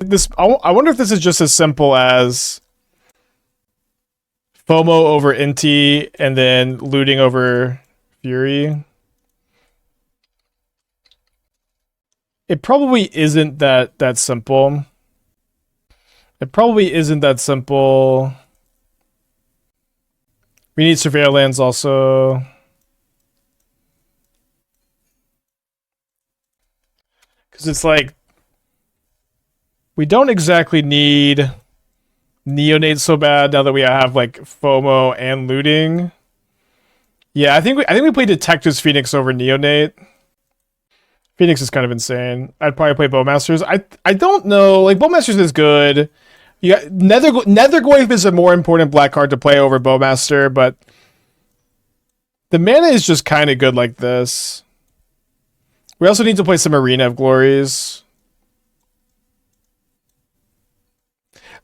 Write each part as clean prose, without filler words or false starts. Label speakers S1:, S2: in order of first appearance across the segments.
S1: This I wonder if this is just as simple as FOMO over Inti and then looting over Fury. It probably isn't that simple. It probably isn't that simple. We need Surveyor lands also. Because it's like, we don't exactly need Neonate so bad now that we have like FOMO and looting. Yeah, I think we played Detectives Phoenix over Neonate. Phoenix is kind of insane. I'd probably play Bowmasters. I don't know. Like, Bowmasters is good. You got Nethergoyf is a more important black card to play over Bowmaster, but the mana is just kind of good like this. We also need to play some Arena of Glories.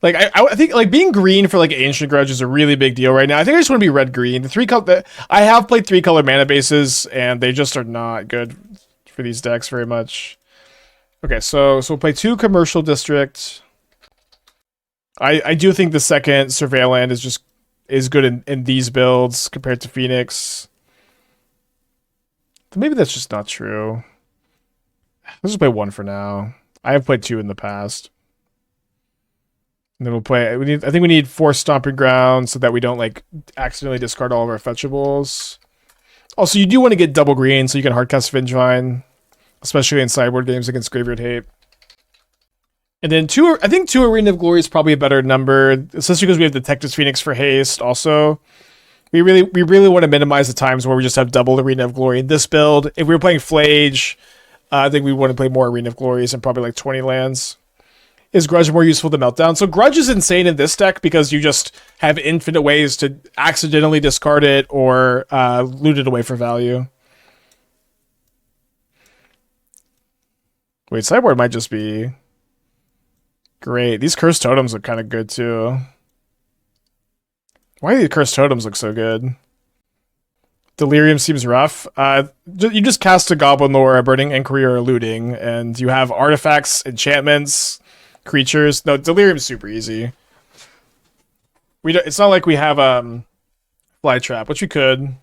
S1: Like, I think like being green for like Ancient Grudge is a really big deal right now. I think I just want to be red green. I have played 3-color mana bases and they just are not good for these decks very much. Okay, so we'll play 2 Commercial District. I do think the second Surveil land is good in these builds compared to Phoenix. Maybe that's just not true. Let's just play 1 for now. I have played 2 in the past. And then we'll play. I think we need 4 Stomping Ground so that we don't like accidentally discard all of our fetchables. Also, you do want to get double green so you can hardcast Vengevine, especially in sideboard games against Graveyard Hate. And then I think 2 Arena of Glory is probably a better number, especially because we have Detectives Phoenix for haste. Also, we really want to minimize the times where we just have double Arena of Glory in this build. If we were playing Flage, I think we want to play more Arena of Glories and probably like 20 lands. Is Grudge more useful than Meltdown? So Grudge is insane in this deck because you just have infinite ways to accidentally discard it or loot it away for value. Wait, sideboard might just be great. These Cursed Totems look kind of good too. Why do the Cursed Totems look so good? Delirium seems rough. You just cast a Goblin Lore, a Burning Inquiry, or a Looting, and you have artifacts, enchantments, creatures. No, Delirium's super easy. It's not like we have Fly Trap, which we could.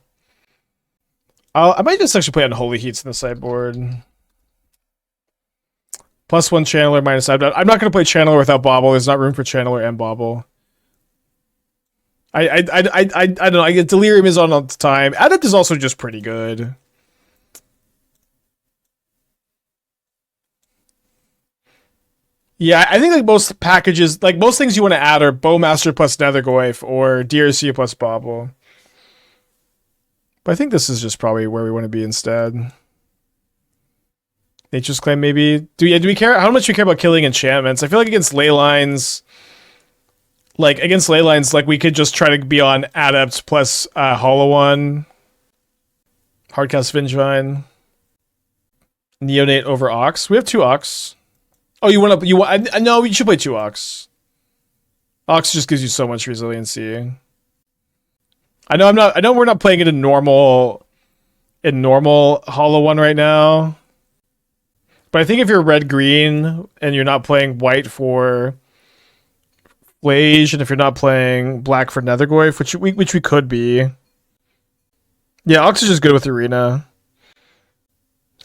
S1: I might just actually play Unholy Heats in the sideboard. +1 Channeler, -5. I'm not going to play Channeler without Bobble. There's not room for Channeler and Bobble. I don't know. I get Delirium is on all the time. Adept is also just pretty good. Yeah, I think like most packages, like most things you want to add are Bowmaster plus Nethergoyf or DRC plus Bobble. But I think this is just probably where we want to be instead. Nature's Claim maybe. Do we care? How much do we care about killing enchantments? I feel like against Leylines, we could just try to be on Adept plus Hollowvine, Hardcast Vengevine, Neonate over Ox. We have 2 Ox. Oh, no, you should play 2 Ox. Ox just gives you so much resiliency. I know we're not playing it in normal Hollowvine right now. But I think if you're red-green and you're not playing white for Flage, and if you're not playing black for Nethergoyf, which we could be. Yeah, Ox is just good with Arena.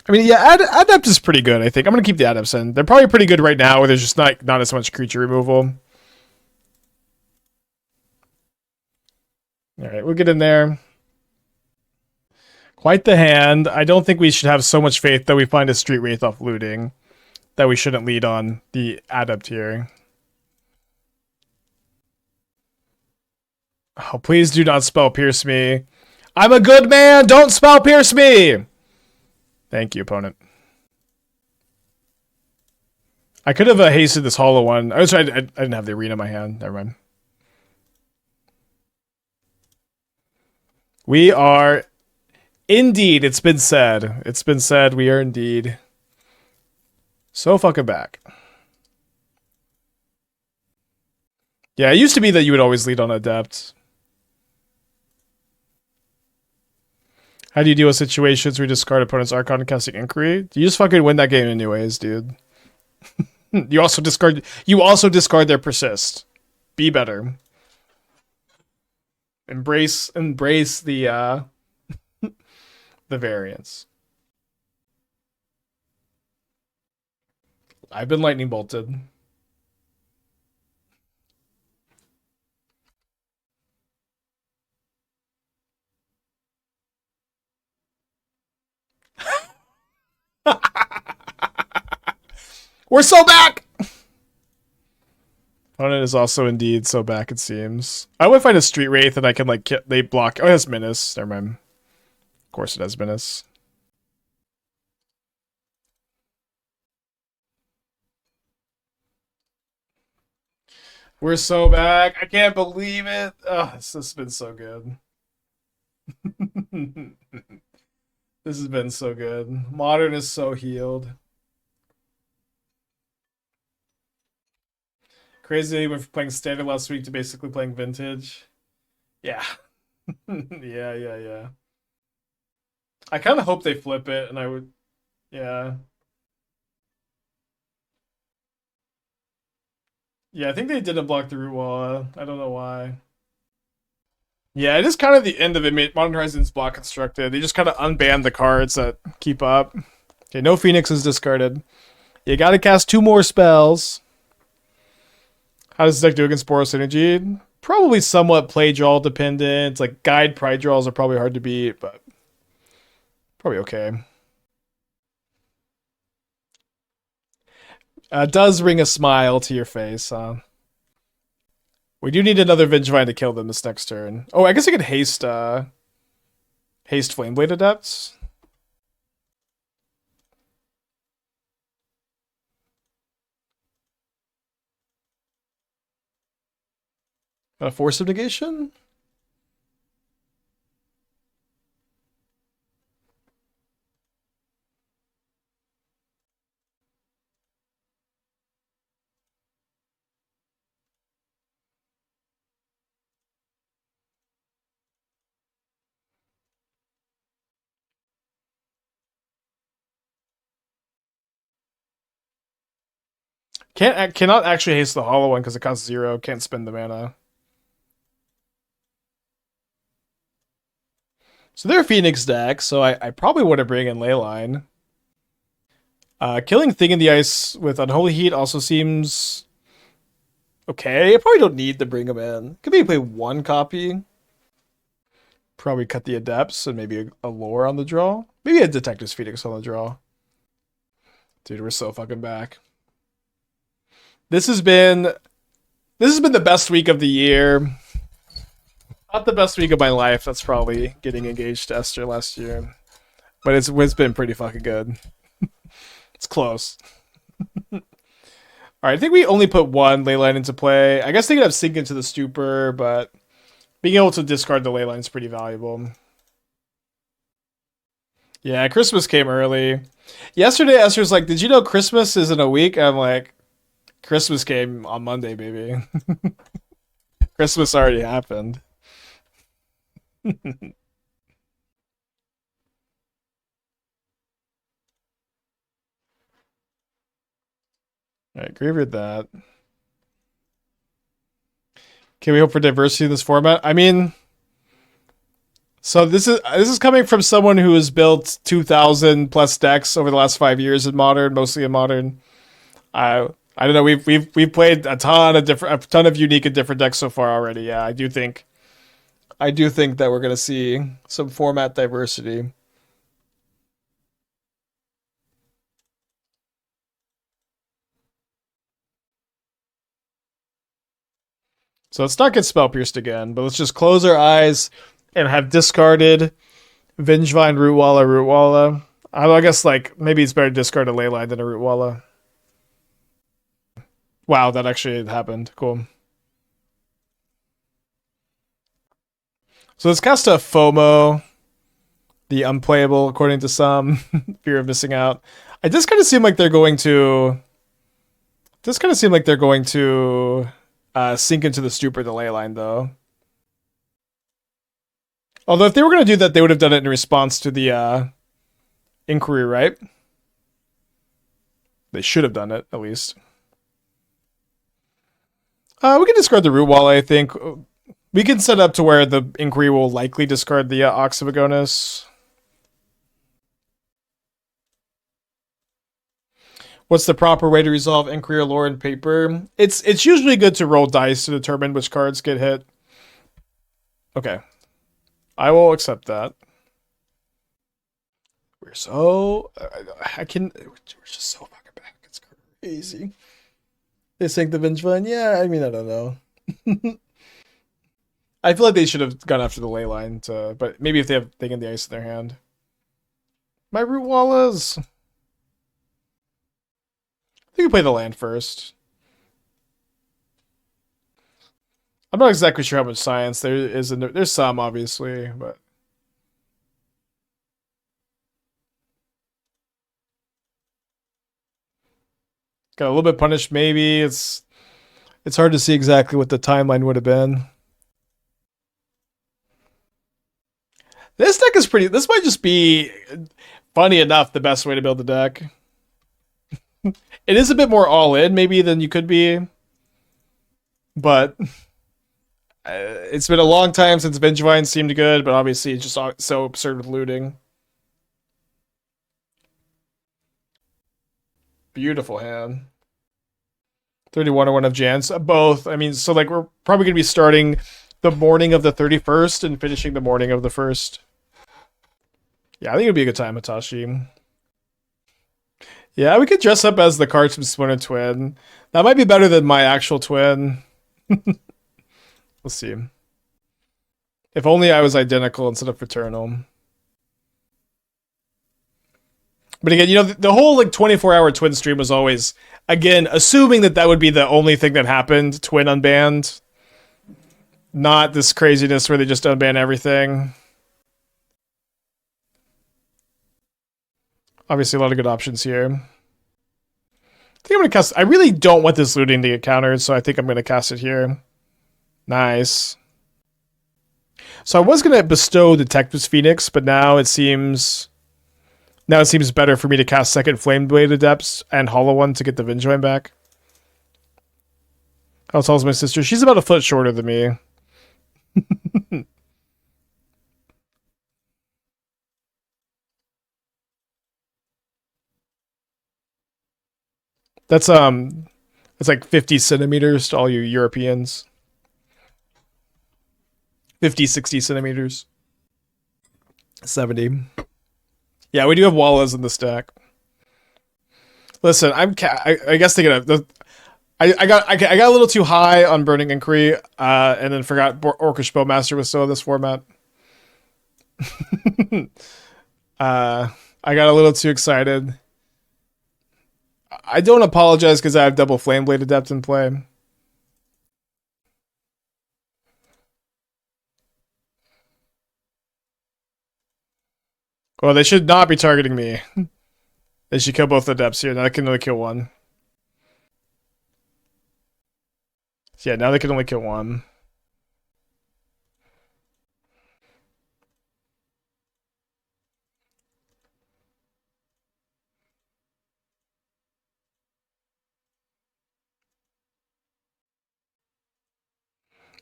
S1: I mean, yeah, Adept is pretty good, I think. I'm going to keep the Adepts in. They're probably pretty good right now, where there's just not as much creature removal. Alright, we'll get in there. Quite the hand. I don't think we should have so much faith that we find a Street Wraith off looting that we shouldn't lead on the Adept here. Oh, please do not spell pierce me. I'm a good man! Don't spell pierce me! Thank you, opponent. I could have hasted this Hollowvine. I didn't have the Arena in my hand. Never mind. We are... Indeed, it's been said. It's been said we are indeed so fucking back. Yeah, it used to be that you would always lead on Adept. How do you deal with situations where you discard opponent's Archon and casting Inquiry? You just fucking win that game anyways, dude. You also discard. You also discard their persist. Be better. Embrace the the variance. I've been lightning bolted. We're so back! Opponent is also indeed so back, it seems. I would find a Street Wraith and I can, like, they block. Oh, it has Menace. Never mind. Of course it has Menace. We're so back. I can't believe it. Oh, this has been so good. This has been so good. Modern is so healed. Crazy went from playing standard last week to basically playing vintage. Yeah. Yeah. I kind of hope they flip it, and I would. Yeah. Yeah, I think they didn't block the Rootwalla. I don't know why. Yeah, it is kind of the end of it. Modern Horizons block constructed. They just kind of unbanned the cards that keep up. Okay, no Phoenix is discarded. You gotta cast 2 more spells. How does this deck do against Boros Energy? Probably somewhat play draw dependent. Like, guide pride draws are probably hard to beat, but probably okay. Does bring a smile to your face, huh? We do need another Vengevine to kill them this next turn. Oh, I guess I could haste Flameblade Adepts. Force of Negation? Cannot actually haste the Hollowvine because it costs 0. Can't spend the mana. So they're Phoenix deck, so I probably want to bring in Leyline. Killing Thing in the Ice with Unholy Heat also seems okay. I probably don't need to bring them in. Could maybe play 1 copy. Probably cut the Adepts and maybe a Lore on the draw. Maybe a Detective's Phoenix on the draw. Dude, we're so fucking back. This has been the best week of the year. Not the best week of my life. That's probably getting engaged to Esther last year. But it's been pretty fucking good. It's close. Alright, I think we only put 1 Leyline into play. I guess they could have Sink into the Stupor, but being able to discard the Leyline is pretty valuable. Yeah, Christmas came early. Yesterday, Esther's like, did you know Christmas is in a week? I'm like, Christmas came on Monday, baby. Christmas already happened. Alright, graveyard that. Can we hope for diversity in this format? I mean, so this is coming from someone who has built 2,000 plus decks over the last 5 years in Modern, mostly in Modern. I don't know. We've played a ton of unique and different decks so far already. Yeah, I do think that we're gonna see some format diversity. So let's not get spell pierced again, but let's just close our eyes and have discarded Vengevine, Rootwalla. I guess like maybe it's better to discard a Leyline than a Rootwalla. Wow, that actually happened. Cool. So let's cast a FOMO, the unplayable according to some, fear of missing out. I just kind of seem like they're going to. Sink into the Stupor the Leyline though. Although if they were going to do that, they would have done it in response to the inquiry, right? They should have done it at least. We can discard the Rootwalla, I think. We can set up to where the Inquiry will likely discard the Ox of Agonas. What's the proper way to resolve Inquiry or Lore in paper? It's usually good to roll dice to determine which cards get hit. Okay. I will accept that. We're so... I can... We're just so fucking back. It's crazy. They sank the Vengevine? Yeah, I mean, I don't know. I feel like they should have gone after the Leyline, but maybe if they have Thing in the Ice in their hand. My Rootwallas! I think we play the land first. I'm not exactly sure how much science there is in there. There's some, obviously, but... Got a little bit punished, maybe. It's hard to see exactly what the timeline would have been. This deck is pretty... This might just be, funny enough, the best way to build the deck. It is a bit more all-in, maybe, than you could be. But... it's been a long time since Vengevine seemed good, but obviously it's just so absurd with looting. Beautiful hand. 3101 of Jans. Both. I mean, so like we're probably going to be starting the morning of the 31st and finishing the morning of the 1st. Yeah, I think it would be a good time, Hitachi. Yeah, we could dress up as the cards from Splinter Twin. That might be better than my actual twin. We'll see. If only I was identical instead of fraternal. But again, you know, the whole like 24-hour twin stream was always, again, assuming that would be the only thing that happened, twin unbanned. Not this craziness where they just unban everything. Obviously a lot of good options here. I think I'm going to cast... I really don't want this looting to get countered, so I think I'm going to cast it here. Nice. So I was going to bestow Detective's Phoenix, but now it seems better for me to cast second Flameblade Adept and Hollow One to get the Vengevine back. How tall is my sister? She's about a foot shorter than me. That's like 50 centimeters to all you Europeans. 50, 60 centimeters. 70. Yeah, we do have Wallas in the stack. Listen, I guess they I got a little too high on Burning Inquiry, and then forgot Orcish Bowmaster was still in this format. I got a little too excited. I don't apologize because I have double Flameblade Adept in play. Well, they should not be targeting me. They should kill both the Adepts here. Now they can only kill one. Yeah, now they can only kill one.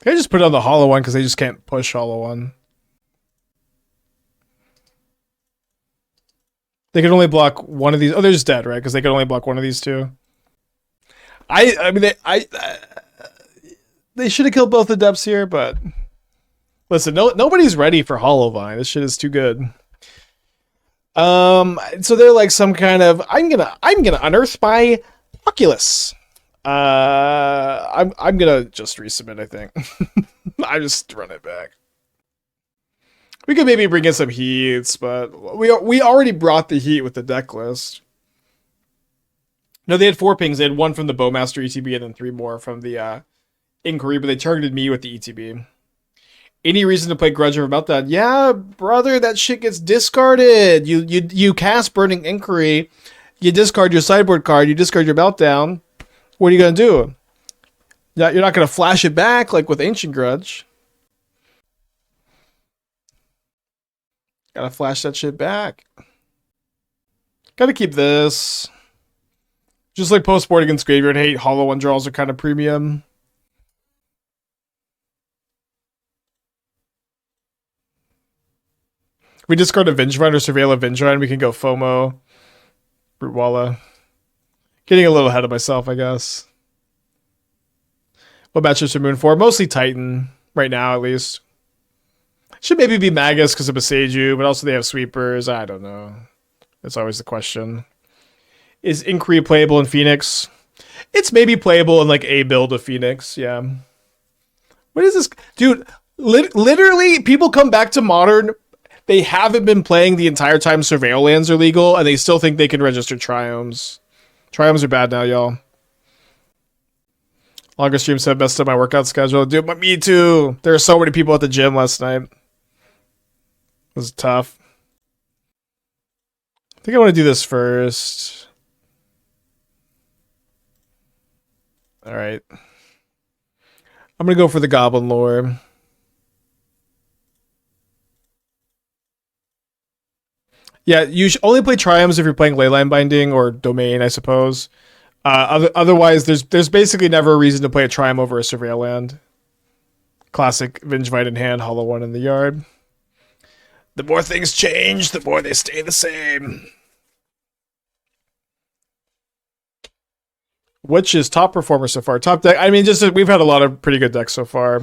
S1: They just put it on the Hollow One because they just can't push Hollow One. They can only block one of these. Oh, they're just dead, right? Because they can only block one of these two. I mean, they should have killed both the Adepts here, but listen, nobody's ready for Hollowvine. This shit is too good. So they're like some kind of I'm gonna unearth my Oculus. I'm gonna just resubmit, I think. I just run it back. We could maybe bring in some heats, but we already brought the heat with the deck list. No, they had 4 pings. They had 1 from the Bowmaster ETB and then 3 more from the Inquiry, but they targeted me with the ETB. Any reason to play Grudge or about that? Yeah, brother, that shit gets discarded. You cast Burning Inquiry, you discard your sideboard card, you discard your Meltdown. What are you gonna do? You're not gonna flash it back like with Ancient Grudge. Gotta flash that shit back. Gotta keep this. Just like post-board against Graveyard Hate, Hollow One draws are kind of premium. we discard a Vengevine or surveil a Vengevine, we can go FOMO, Rootwalla. Getting a little ahead of myself, I guess. What matchups are Moon for? Mostly Titan, right now at least. Should maybe be Magus because of Beseiju, but also they have sweepers. I don't know. That's always the question. Is Inquiry playable in Phoenix? It's maybe playable in like a build of Phoenix, yeah. What is this? Dude, literally, people come back to Modern. They haven't been playing the entire time Surveil lands are legal, and they still think they can register Triomes. Triomes are bad now, y'all. Longer streams have messed up my workout schedule. Dude, but me too. There were so many people at the gym last night. It was tough. I think I want to do this first. All right. I'm going to go for the Goblin Lore. Yeah, you should only play Triomes if you're playing Leyline Binding or Domain, I suppose. Otherwise, there's basically never a reason to play a Triumph over a Surveil land. Classic Vengevine in hand, Hollow One in the yard. The more things change, the more they stay the same. Which is top performer so far? Top deck. I mean, just we've had a lot of pretty good decks so far,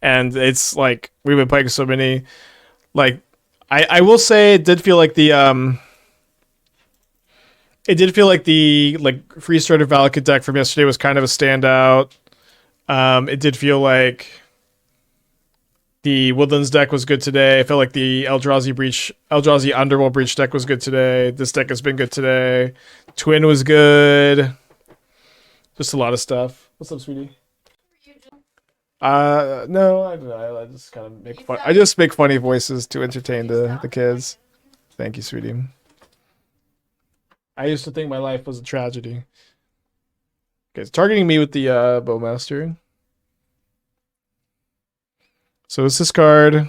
S1: and it's like we've been playing so many. Like, I will say it did feel like the Free Starter Valakut deck from yesterday was kind of a standout. It did feel like the Woodlands deck was good today. I felt like the Eldrazi Underworld Breach deck was good today. This deck has been good today. Twin was good. Just a lot of stuff. What's up, sweetie? No, I just kind of make fun. I just make funny voices to entertain the kids. Thank you, sweetie. I used to think my life was a tragedy. Okay, it's targeting me with the Bowmaster. So it's this card.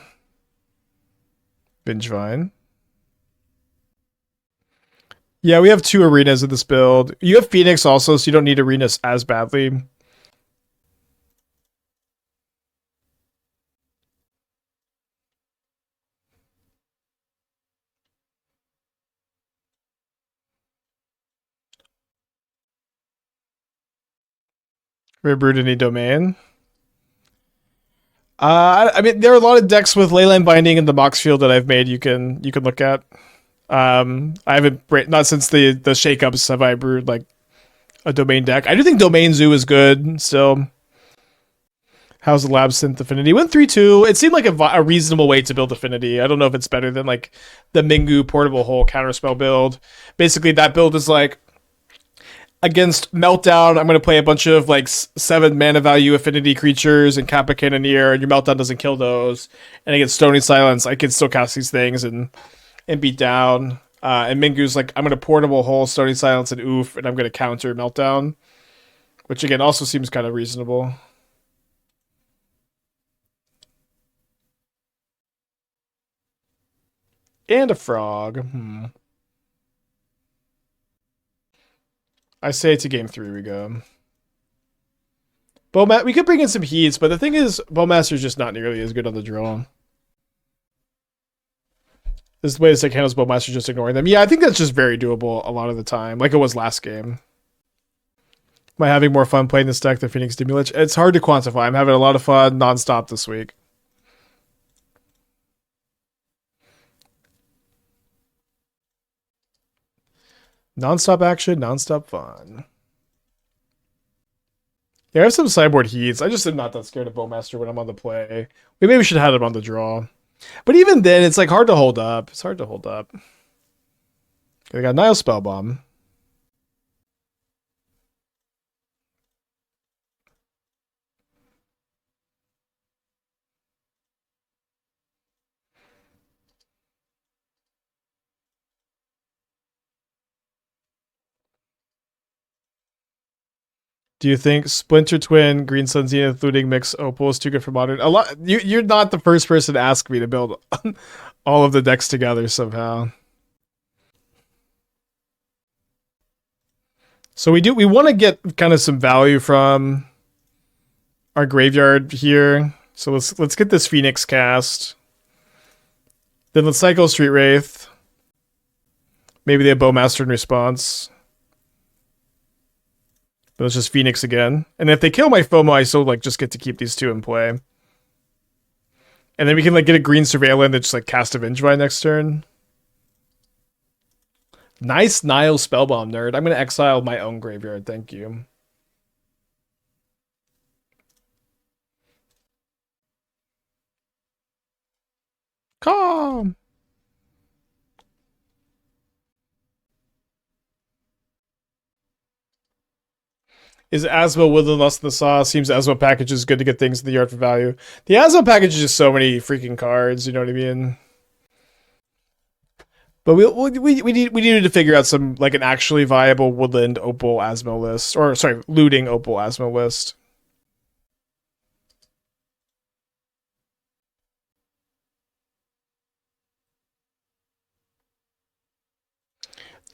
S1: Vengevine. Yeah, we have 2 arenas in this build. You have Phoenix also, so you don't need arenas as badly. Reboot any domain. I mean, there are a lot of decks with Leyline Binding in the Mox field that I've made. You can look at. I haven't not since the shakeups have I brewed like a domain deck. I do think Domain Zoo is good still. How's the Labsynth Affinity? Went 3-2. It seemed like a reasonable way to build Affinity. I don't know if it's better than like the Mingu Portable Hole Counterspell build. Basically, that build is like against Meltdown, I'm going to play a bunch of like 7 mana value affinity creatures and Kappa Cannoneer, and your Meltdown doesn't kill those. And against Stony Silence, I can still cast these things and beat down. And Mingu's like, I'm going to Portable Hole, Stony Silence, and Oof, and I'm going to counter Meltdown. Which again also seems kind of reasonable. And a frog. I say to game 3 we go. We could bring in some heats, but the thing is, Bowmaster's just not nearly as good on the draw. This way this deck handles Bowmaster just ignoring them. Yeah, I think that's just very doable a lot of the time, like it was last game. Am I having more fun playing this deck than Phoenix Stimulant? It's hard to quantify. I'm having a lot of fun nonstop this week. Nonstop action, nonstop fun. Yeah, I have some sideboard heats. I just am not that scared of Bowmaster when I'm on the play. Maybe we should have had him on the draw. But even then, it's like hard to hold up. It's hard to hold up. Okay, I got Nile Spellbomb. Do you think Splinter Twin, Green Sun Zenith, Looting Mix, Opal is too good for Modern? A lot. You're not the first person to ask me to build all of the decks together somehow. So we want to get kind of some value from our graveyard here. So let's get this Phoenix cast. Then let's cycle Street Wraith. Maybe they have Bowmaster in response. But it's just Phoenix again. And if they kill my FOMO, I still like just get to keep these two in play. And then we can like get a green Surveillant that just like cast a Vengevine next turn. Nice Nile Spellbomb, nerd. I'm going to exile my own graveyard. Thank you. Calm. Is Asmo Woodland Lust in the Sauce? Seems Asmo package is good to get things in the yard for value. The Asmo package is just so many freaking cards, you know what I mean? But we needed to figure out some like an actually viable Woodland Opal Asmo list. Or sorry, looting Opal Asmo list.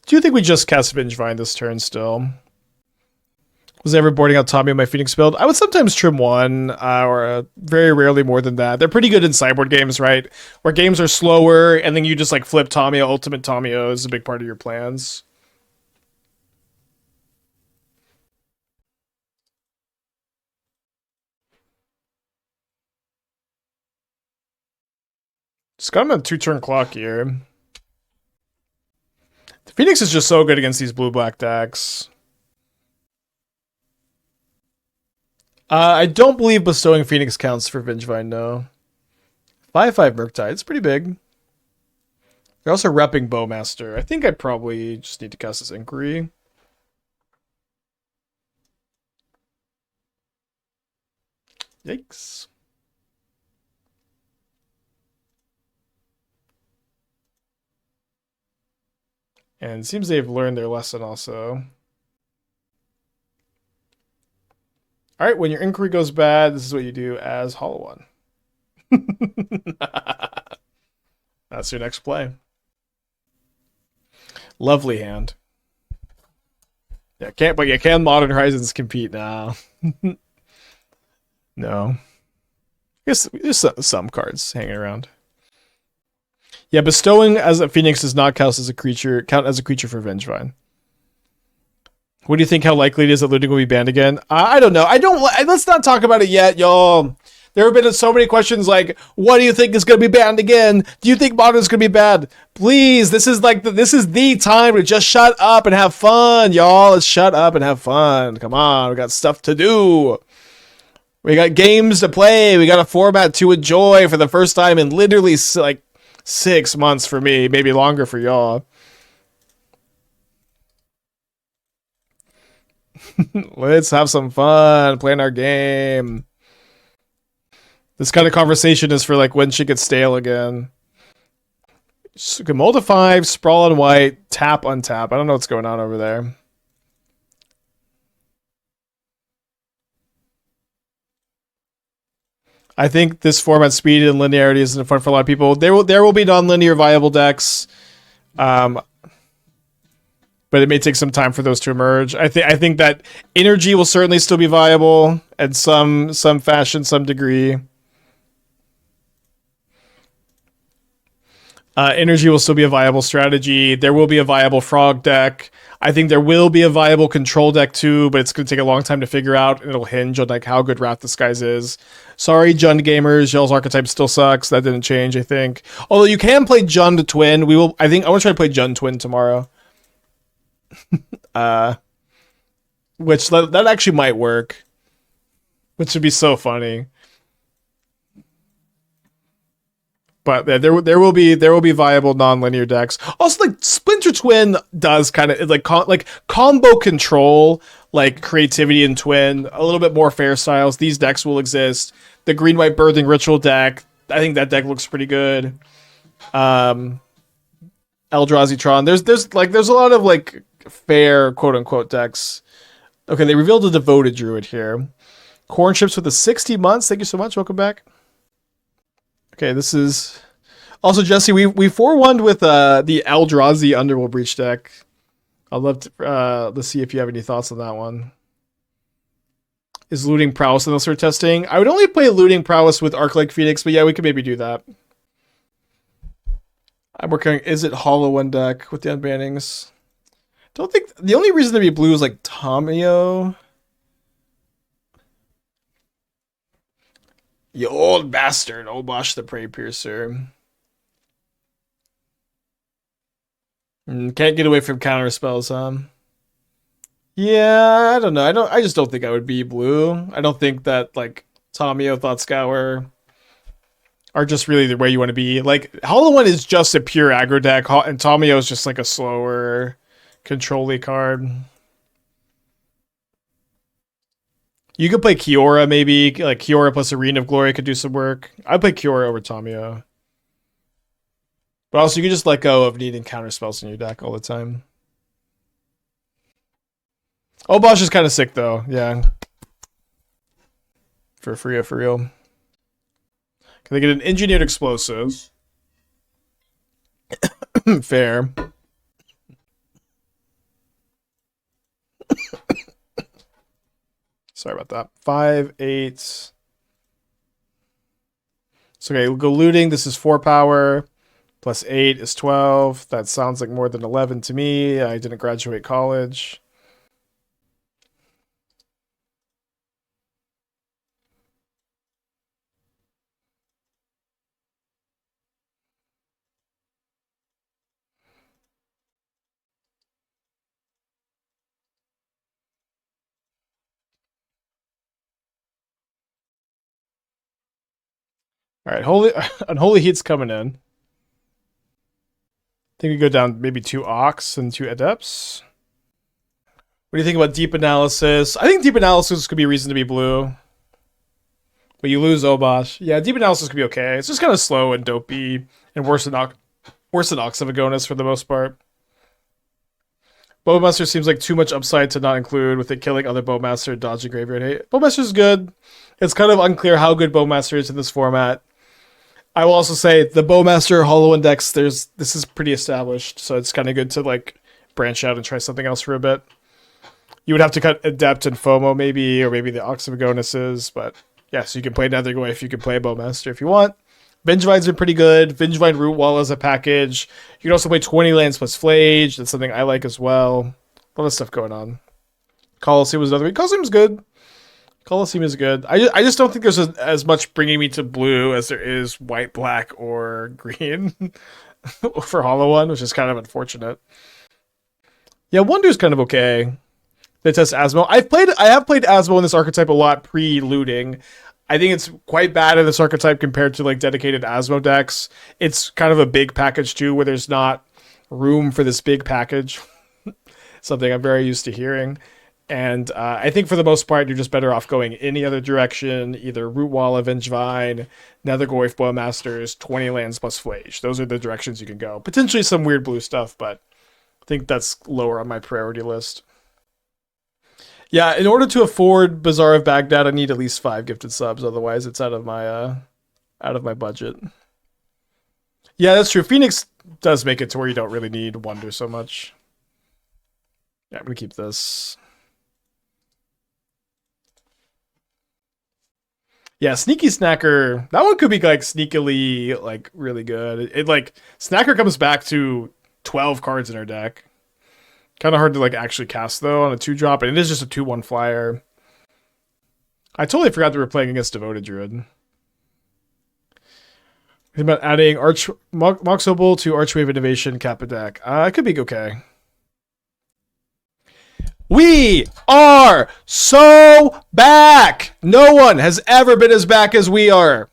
S1: Do you think we just cast Vengevine this turn still? Was I ever boarding out Tommy on my Phoenix build? I would sometimes trim one, or very rarely more than that. They're pretty good in sideboard games, right? Where games are slower, and then you just like flip Tomio, Ultimate Tomio is a big part of your plans. Just got him on 2-turn clock here. The Phoenix is just so good against these blue-black decks. I don't believe bestowing Phoenix counts for Vengevine, no. 5/5 Murktide, it's pretty big. They're also repping Bowmaster. I think I probably just need to cast this Inquiry. Yikes. And it seems they've learned their lesson also. All right, when your inquiry goes bad, this is what you do as Hollowvine. That's your next play. Lovely hand. Yeah, but you can Modern Horizons compete now. No. I guess there's some cards hanging around. Yeah, bestowing as a Phoenix does not count as a creature for Vengevine. What do you think? How likely it is that looting will be banned again? I don't know. Let's not talk about it yet, y'all. There have been so many questions like, what do you think is going to be banned again? Do you think Modern is going to be banned? Please, this is the time to just shut up and have fun, y'all. Let's shut up and have fun. Come on, we got stuff to do. We got games to play. We got a format to enjoy for the first time in literally like 6 months for me, maybe longer for y'all. Let's have some fun playing our game. This kind of conversation is for like when shit gets stale again. Mold to 5, sprawl on white, tap, untap. I don't know what's going on over there. I think this format speed and linearity isn't fun for a lot of people. There will be non-linear viable decks. But it may take some time for those to emerge. I think that energy will certainly still be viable at some fashion, some degree. Energy will still be a viable strategy. There will be a viable frog deck. I think there will be a viable control deck too, but it's going to take a long time to figure out, and it'll hinge on like how good Wrath Disguise is. Sorry, Jund gamers, y'all's archetype still sucks. That didn't change, I think. Although you can play Jund Twin. I want to try to play Jund Twin tomorrow. Which that actually might work, which would be so funny. But yeah, there will be viable non-linear decks. Also, like Splinter Twin does kind of like combo control, like creativity in Twin, a little bit more fair styles. These decks will exist. The green white birthing ritual deck, I think that deck looks pretty good. Eldrazi Tron. There's a lot of like fair quote unquote decks. Okay, they revealed a devoted druid here. Corn chips with the 60 months. Thank you so much. Welcome back. Okay, this is also Jesse. We 4-1'd with the Eldrazi Underworld Breach deck. I'd love to let's see if you have any thoughts on that one. Is looting prowess unless we're testing? I would only play looting prowess with Arc-like Phoenix, but yeah, we could maybe do that. I'm working. Is it Hollowvine deck with the unbannings? Don't think the only reason to be blue is like Tomio. You old bastard, Obosh the Prey Piercer. Can't get away from counter spells, huh? Yeah, I don't know. I just don't think I would be blue. I don't think that like Tomio, Thought Scour are just really the way you want to be. Like Hollowvine is just a pure aggro deck, and Tomio is just like a slower, control-y card. You could play Kiora maybe, like Kiora plus Arena of Glory could do some work. I'd play Kiora over Tomio. But also, you can just let go of needing counter spells in your deck all the time. Obosh is kind of sick though, yeah. For real. Can they get an engineered explosive? Fair. Sorry about that. 5, 8. So okay, we'll go looting. This is 4 power. Plus 8 is 12. That sounds like more than 11 to me. I didn't graduate college. All right, Unholy Heat's coming in. I think we go down maybe 2 Ox and 2 Adepts. What do you think about Deep Analysis? I think Deep Analysis could be a reason to be blue. But you lose Obosh. Yeah, Deep Analysis could be okay. It's just kind of slow and dopey and worse than Ox of Agonas for the most part. Bowmaster seems like too much upside to not include, with it killing other Bowmaster, dodging graveyard hate. Bowmaster's good. It's kind of unclear how good Bowmaster is in this format. I will also say the Bowmaster Hollowvine decks, this is pretty established, so it's kind of good to like branch out and try something else for a bit. You would have to cut Adept and FOMO maybe, or maybe the Ox of Agonas, but yeah, so you can play Netherglyph, you can play Bowmaster if you want. Vengevine's been pretty good. Vengevine Rootwalla is a package. You can also play 20 lands plus Flage. That's something I like as well. A lot of stuff going on. Colosseum was another week. Colosseum's good. Colosseum is good. I just don't think there's as much bringing me to blue as there is white, black, or green for Hollowvine, which is kind of unfortunate. Yeah, Wonder's kind of okay. They test Asmo. I have played Asmo in this archetype a lot pre-looting. I think it's quite bad in this archetype compared to like dedicated Asmo decks. It's kind of a big package too, where there's not room for this big package. Something I'm very used to hearing. And I think for the most part, you're just better off going any other direction, either Rootwalla, Vengevine, Netherglyph, Bowmasters, 20 lands plus Flage. Those are the directions you can go. Potentially some weird blue stuff, but I think that's lower on my priority list. Yeah, in order to afford Bazaar of Baghdad, I need at least 5 gifted subs. Otherwise, it's out of my budget. Yeah, that's true. Phoenix does make it to where you don't really need Wonder so much. Yeah, I'm gonna keep this. Yeah, Sneaky Snacker. That one could be like sneakily like really good. It like Snacker comes back to 12 cards in her deck. Kind of hard to like actually cast though on a 2-drop, and it is just a 2/1 flyer. I totally forgot that we were playing against Devoted Druid. Think about adding Mox Opal to Archwave Innovation Kappa deck. It could be okay. We are so back! No one has ever been as back as we are.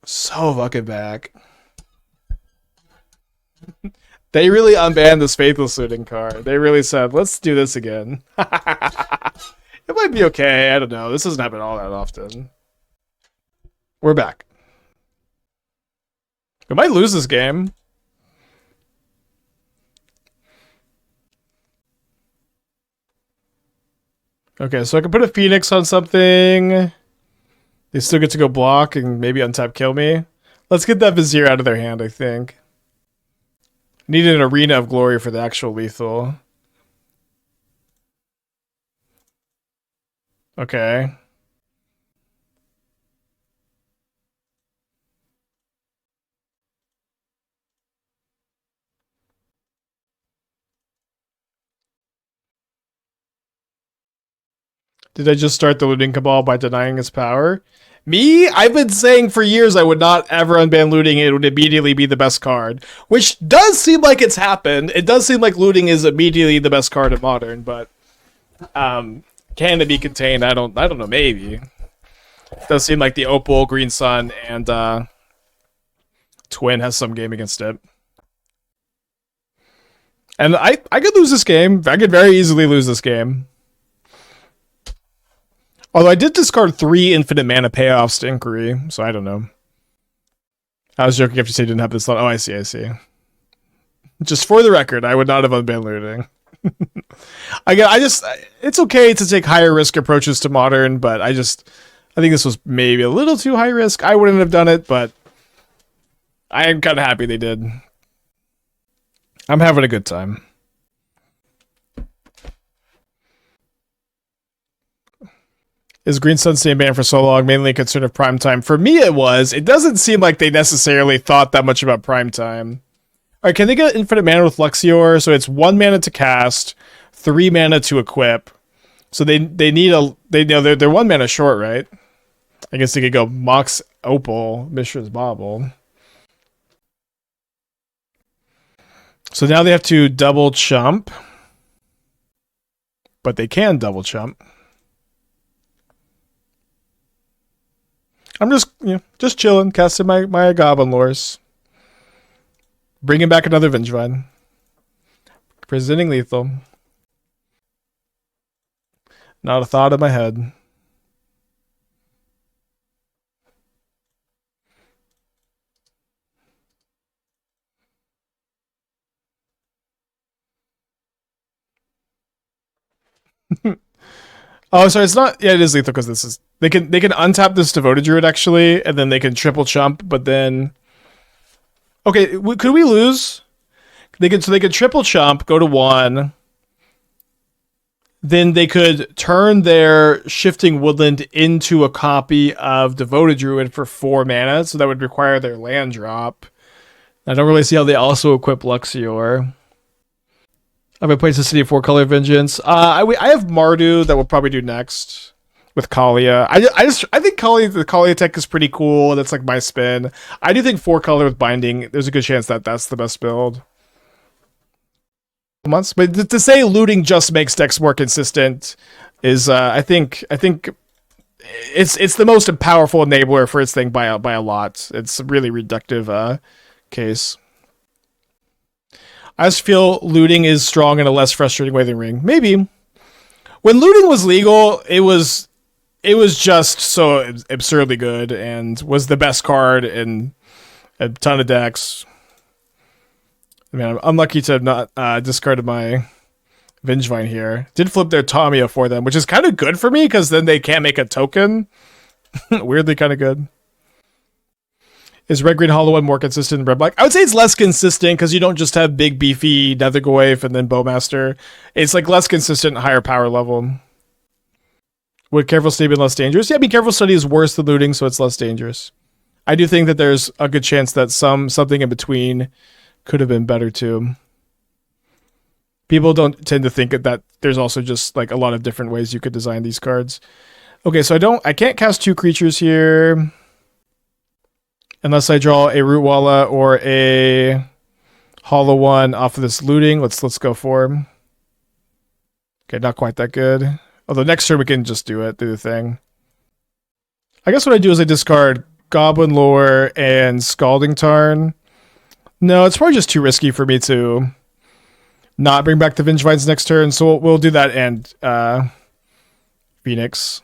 S1: So fucking back. They really unbanned this Faithless Looting card. They really said, let's do this again. It might be okay. I don't know. This doesn't happen all that often. We're back. We might lose this game. Okay, so I can put a Phoenix on something. They still get to go block and maybe untap kill me. Let's get that Vizier out of their hand, I think. Need an Arena of Glory for the actual lethal. Okay. Did I just start the looting cabal by denying its power? Me? I've been saying for years I would not ever unban looting. It would immediately be the best card, which does seem like it's happened. It does seem like looting is immediately the best card in Modern, but can it be contained? I don't know. Maybe. It does seem like the Opal, Green Sun, and Twin has some game against it. And I could lose this game. I could very easily lose this game. Although I did discard 3 infinite mana payoffs to Inquiry, so I don't know. I was joking after you said you didn't have this thought. Oh, I see. Just for the record, I would not have unbanned looting. It's okay to take higher risk approaches to Modern, but I think this was maybe a little too high risk. I wouldn't have done it, but I am kind of happy they did. I'm having a good time. Is Green Sun staying banned for so long mainly a concern of prime time? For me, it was. It doesn't seem like they necessarily thought that much about prime time. All right, can they get infinite mana with Luxior? So it's 1 mana to cast, 3 mana to equip. So they need they're 1 mana short, right? I guess they could go Mox Opal, Mishra's Bauble. So now they have to double chump, but they can double chump. I'm just chilling, casting my Goblin Lores. Bringing back another Vengevine. Presenting lethal. Not a thought in my head. Oh, sorry, it's not. Yeah, it is lethal because this is. They can untap this Devoted Druid actually, and then they can triple chump. But then, okay, could we lose? They could triple chump, go to 1. Then they could turn their Shifting Woodland into a copy of Devoted Druid for 4 mana, so that would require their land drop. I don't really see how they also equip Luxior. I've been playing City of 4-color Vengeance. I have Mardu that we'll probably do next with Kalia. I think the Kalia tech is pretty cool. That's like my spin. I do think 4-color with Binding, there's a good chance that that's the best build. Months, but to say looting just makes decks more consistent is I think it's the most powerful enabler for its thing by a lot. It's a really reductive case. I just feel looting is strong in a less frustrating way than Ring. Maybe. When looting was legal, it was just so absurdly good and was the best card in a ton of decks. I mean, I'm unlucky to have not discarded my Vengevine here. Did flip their Tamiya for them, which is kind of good for me because then they can't make a token. Weirdly kind of good. Is Red Green Hollowvine more consistent than Red Black? I would say it's less consistent because you don't just have big beefy Nethergoyf and then Bowmaster. It's like less consistent, higher power level. Would Careful Study be less dangerous? Yeah, Careful Study is worse than looting, so it's less dangerous. I do think that there's a good chance that something in between could have been better too. People don't tend to think that there's also just like a lot of different ways you could design these cards. Okay, so I can't cast 2 creatures here. Unless I draw a Rootwalla or a Hollow One off of this looting. Let's go for him. Okay, not quite that good. Although next turn we can just do the thing. I guess what I do is I discard Goblin Lore and Scalding Tarn. No, it's probably just too risky for me to not bring back the Vengevines next turn, so we'll do that and Phoenix.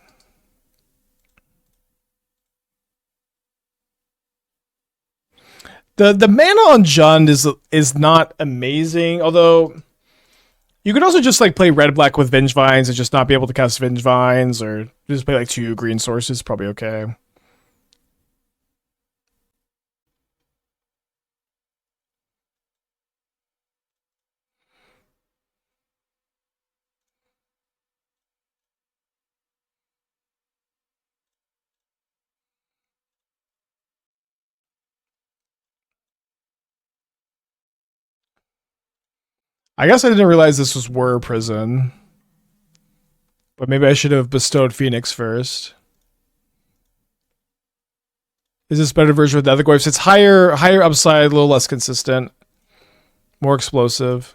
S1: The mana on Jund is not amazing, although you could also just like play red black with Vengevines and just not be able to cast Vengevines, or just play like 2 green sources, probably okay. I guess I didn't realize this was War Prison. But maybe I should have bestowed Phoenix first. Is this a better version with Nether Glyphs? It's higher upside, a little less consistent, more explosive.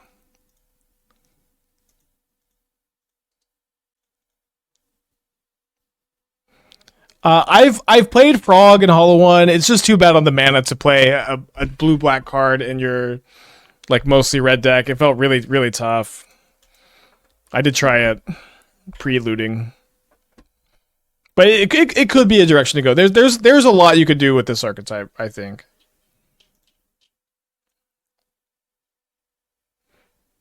S1: I've played Frog and Hollowvine. It's just too bad on the mana to play a blue-black card in your like mostly red deck. It felt really tough. I did try it pre-looting, but it could be a direction to go. There's a lot you could do with this archetype, I think.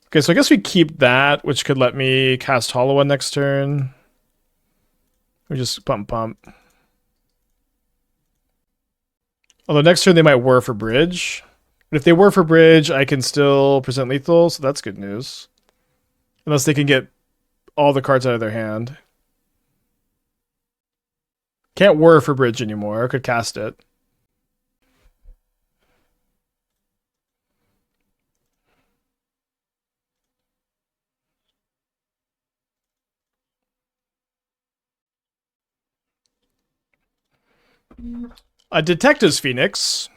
S1: Okay, so I guess we keep that, which could let me cast Hollowvine next turn. We just pump. Although next turn they might whir for bridge. But if they whir for bridge, I can still present lethal, so that's good news. Unless they can get all the cards out of their hand. Can't whir for bridge anymore. I could cast it. A Detective's Phoenix.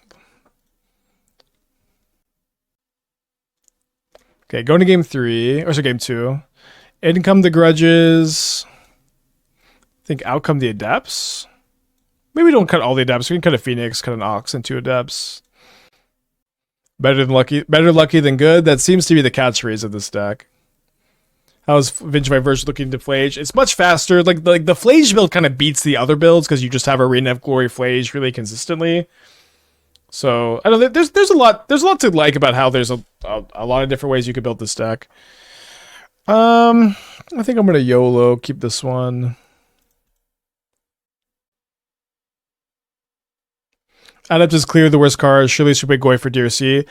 S1: Okay, going to game 3. Or so game 2. In come the Grudges. I think out come the Adepts. Maybe don't cut all the Adepts. We can cut a Phoenix, cut an Ox, and 2 Adepts. Better lucky than good. That seems to be the catchphrase of this deck. How's Vengevine version looking to Flage? It's much faster. Like the Flage build kind of beats the other builds because you just have Arena of Glory Flage really consistently. So I don't know. There's a lot to like about how there's a lot of different ways you could build this deck. I think I'm gonna YOLO, keep this one. Adept is clearly the worst card. Surely super big Goy for DRC.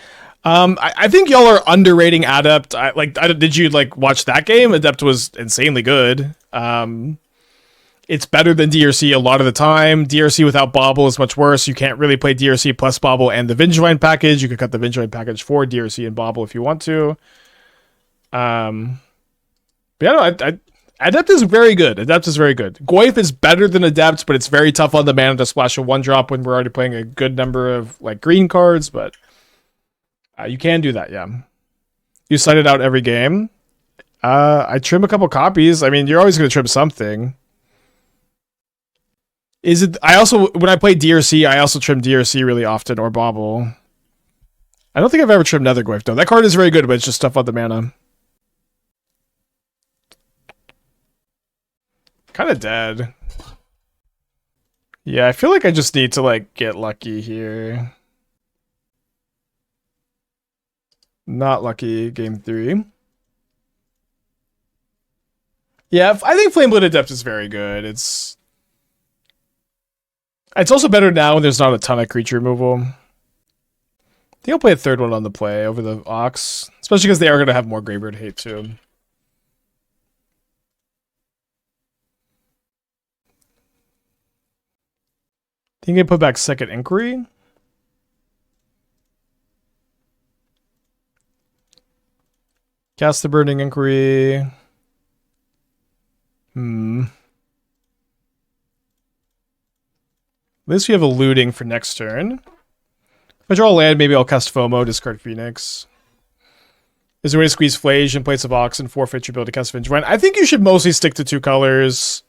S1: I think y'all are underrating Adept. Did you like watch that game? Adept was insanely good. It's better than DRC a lot of the time. DRC without Bobble is much worse. You can't really play DRC plus Bobble and the Vengevine package. You could cut the Vengevine package for DRC and Bobble if you want to. But yeah, no, Adept is very good. Adept is very good. Goyf is better than Adept, but it's very tough on the mana to splash a 1-drop when we're already playing a good number of like green cards, but you can do that, yeah. You side it out every game. I trim a couple copies. I mean, you're always going to trim something. I also, when I play DRC, I also trim DRC really often, or Bobble. I don't think I've ever trimmed Netherglyph, though. That card is very good, but it's just tough on the mana. Kind of dead. Yeah, I feel like I just need to, like, get lucky here. Not lucky, game 3. Yeah, I think Flameblade Adept is very good. It's also better now when there's not a ton of creature removal. I think I'll play a third one on the play over the Ox. Especially because they are going to have more Graveyard Hate, too. Think I put back Second Inquiry? Cast the Burning Inquiry. At least we have a looting for next turn. If I draw land, maybe I'll cast FOMO, discard Phoenix. Is there a way to squeeze Flage in place of Ox and forfeit your ability to cast Vengevine? I think you should mostly stick to 2 colors.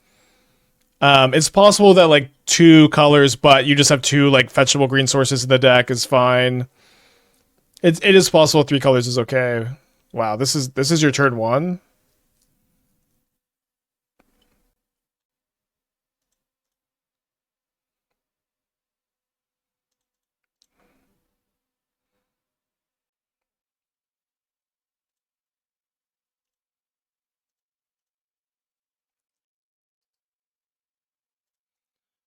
S1: It's possible that like 2 colors, but you just have 2 like fetchable green sources in the deck is fine. It is possible 3 colors is okay. Wow, this is your turn 1.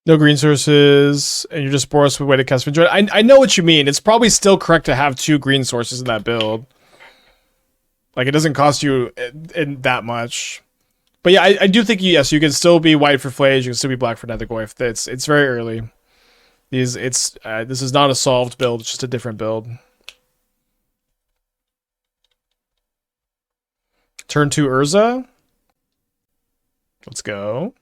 S1: No green sources, and you're just Boros with way to cast Vengevine. I know what you mean. It's probably still correct to have 2 green sources in that build. Like, it doesn't cost you in that much. But yeah, I do think, yes, you can still be white for Flage, you can still be black for Netherglyph. It's very early. This is not a solved build, it's just a different build. Turn 2 Urza. Let's go.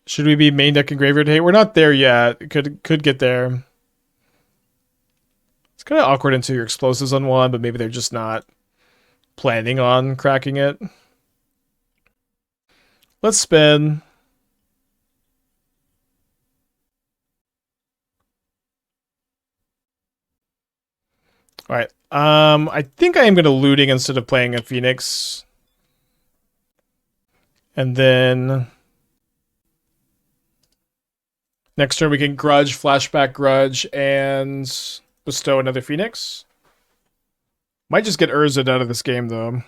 S1: Should we be main deck and graveyard hate? We're not there yet. Could get there. It's kind of awkward into your explosives on one, but maybe they're just not planning on cracking it. Let's spin. All right. I think I am going to looting instead of playing a Phoenix. And then next turn we can Grudge, Flashback Grudge, and bestow another Phoenix. Might just get Urza out of this game, though.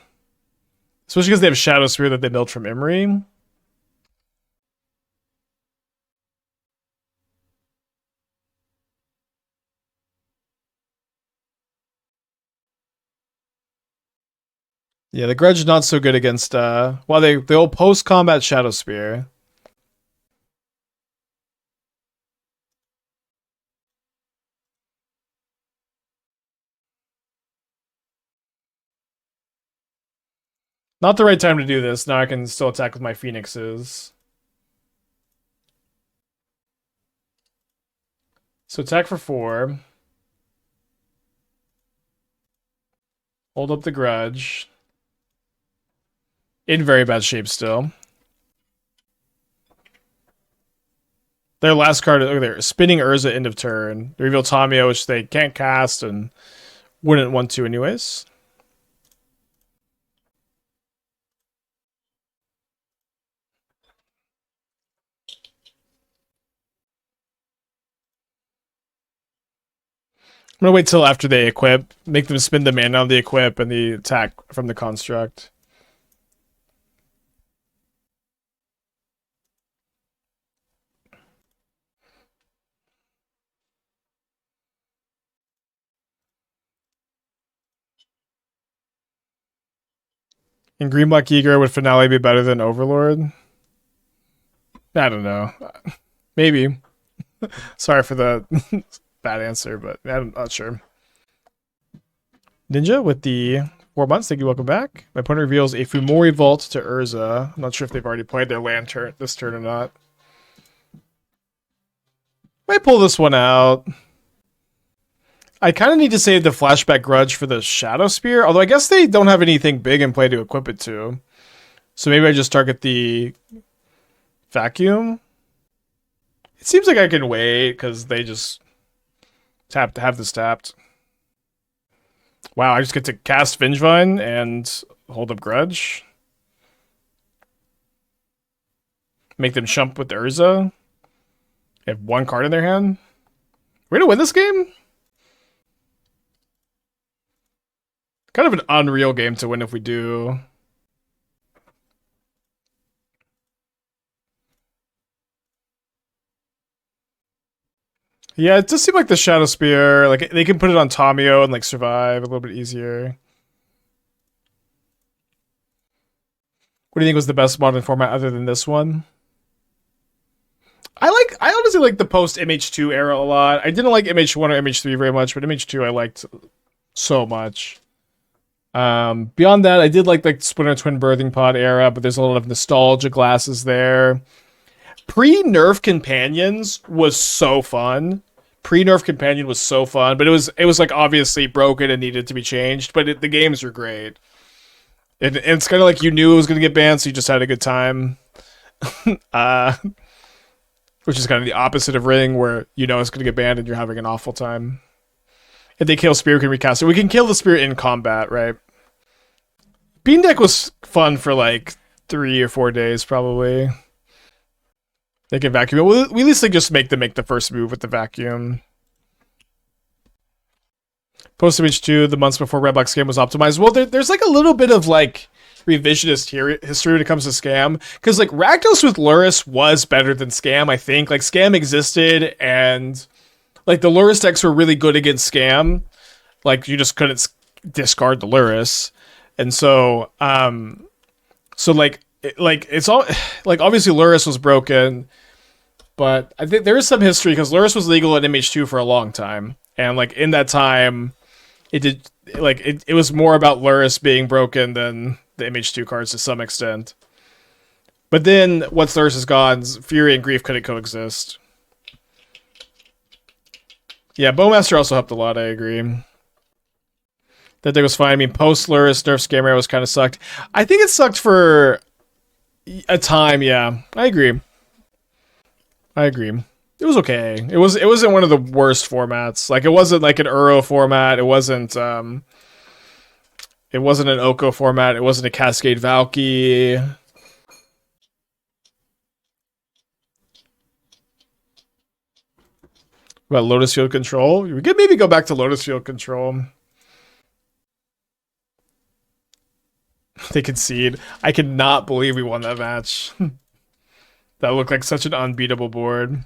S1: Especially because they have Shadow Spear that they built from Emery. Yeah, the Grudge is not so good against, well, they'll post-combat Shadow Spear. Not the right time to do this. Now I can still attack with my Phoenixes. So attack for 4. Hold up the Grudge. In very bad shape still. Their last card, look there, spinning Urza end of turn. They reveal Tamio, which they can't cast and wouldn't want to anyways. I'm gonna wait till after they equip, make them spend the mana on the equip and the attack from the construct. And Green Black Eager would Finale be better than Overlord? I don't know. Maybe. Sorry for the bad answer, but I'm not sure. Ninja with the 4 months. Thank you. Welcome back. My opponent reveals a Fumori Vault to Urza. I'm not sure if they've already played their land turn this turn or not. Might pull this one out. I kind of need to save the Flashback Grudge for the Shadow Spear, although I guess they don't have anything big in play to equip it to. So maybe I just target the Vacuum. It seems like I can wait because they just have this tapped. Wow, I just get to cast Vengevine and hold up Grudge. Make them chump with Urza. They have 1 card in their hand. We're gonna win this game? Kind of an unreal game to win if we do. Yeah, it does seem like the Shadow Spear, like they can put it on Tamio and like survive a little bit easier. What do you think was the best modern format other than this one? I honestly like the post MH2 era a lot. I didn't like MH1 or MH3 very much, but MH2 I liked so much. Beyond that, I did like Splinter Twin Birthing Pod era, but there's a lot of nostalgia glasses there. Pre-Nerf Companions was so fun. Pre-Nerf Companion was so fun, but it was like obviously broken and needed to be changed, but the games were great. And it's kind of like you knew it was going to get banned, so you just had a good time. Which is kind of the opposite of Ring, where you know it's going to get banned and you're having an awful time. If they kill Spear, we can recast it. We can kill the Spear in combat, right? Bean Deck was fun for like 3 or 4 days, probably. They can vacuum it. We at least just make them make the first move with the vacuum. Post Image 2, the months before Redbox Scam was optimized. Well, there's like a little bit of like revisionist history when it comes to Scam. Because like Rakdos with Lurrus was better than Scam, I think. Like Scam existed and like the Lurrus decks were really good against Scam. Like you just couldn't discard the Lurrus. And so, it's all like obviously Lurrus was broken, but I think there is some history because Lurrus was legal at MH2 for a long time, and like in that time, it did like it was more about Luris being broken than the MH2 cards to some extent. But then once Luris is gone, Fury and Grief couldn't coexist. Yeah, Bowmaster also helped a lot, I agree. That thing was fine. I mean, post Luris, Nerf Scam Arrows kind of sucked. I think it sucked for a time, yeah. I agree. It was okay. It wasn't one of the worst formats. Like, it wasn't like an Uro format. It wasn't an Oko format. It wasn't a Cascade Valky. About Lotus Field Control? We could maybe go back to Lotus Field Control. They concede. I cannot believe we won that match. That looked like such an unbeatable board.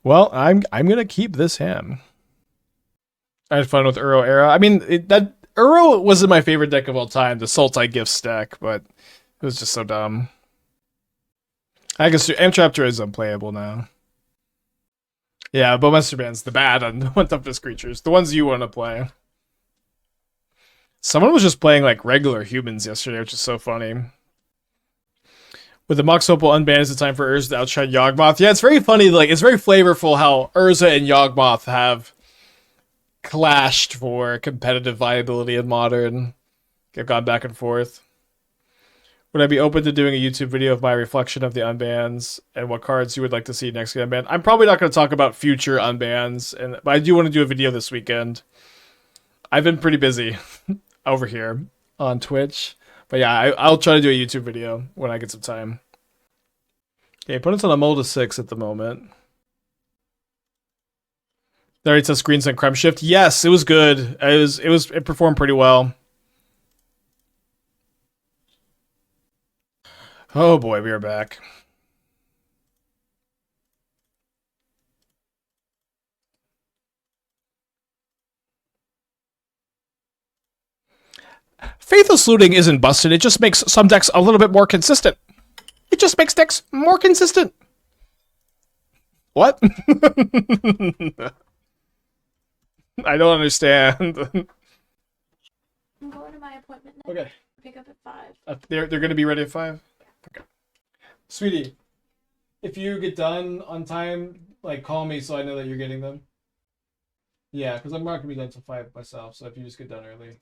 S1: Well, I'm gonna keep this ham. I had fun with Uro Era. I mean, that Uro wasn't my favorite deck of all time, the Sultai Gifts deck, but it was just so dumb. I guess M-Chapter is unplayable now. Yeah, Bowmaster Band's the bad on One Toughness creatures. The ones you want to play. Someone was just playing like regular humans yesterday, which is so funny. With the Mox Opal unbanned, is it time for Urza to outshine Yawgmoth? Yeah, it's very funny. Like, it's very flavorful how Urza and Yawgmoth have clashed for competitive viability in Modern. They've gone back and forth. Would I be open to doing a YouTube video of my reflection of the unbans and what cards you would like to see next get unbanned? I'm probably not going to talk about future unbans, but I do want to do a video this weekend. I've been pretty busy over here on Twitch. But yeah, I'll try to do a YouTube video when I get some time. Okay, opponent's on a mold of 6 at the moment. There it says Greens and Creme Shift. Yes, it was good. It performed pretty well. Oh boy, we are back. Faithless Looting isn't busted. It just makes some decks a little bit more consistent. It just makes decks more consistent. What? I don't understand.
S2: I'm going to my appointment now.
S1: Okay.
S2: Pick up at 5.
S1: They're going to be ready at 5? Okay. Sweetie, if you get done on time, like, call me so I know that you're getting them. Yeah, because I'm not going to be done till 5 myself, so if you just get done early.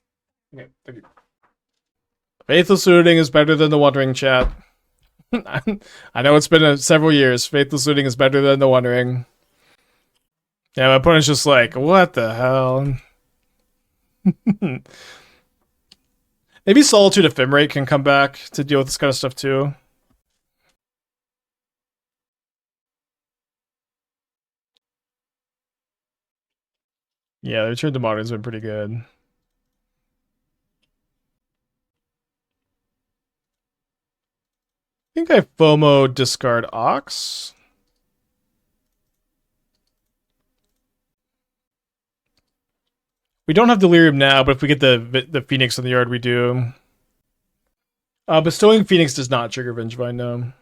S1: Okay, thank you. Faithless Looting is better than the Wandering, chat. I know it's been several years. Faithless Looting is better than the Wandering. Yeah, my opponent's just like, what the hell? Maybe Solitude Ephemerate can come back to deal with this kind of stuff too. Yeah, the return to Modern's been pretty good. I think I FOMO discard Ox. We don't have Delirium now, but if we get the Phoenix in the yard, we do. Bestowing Phoenix does not trigger Vengevine, no.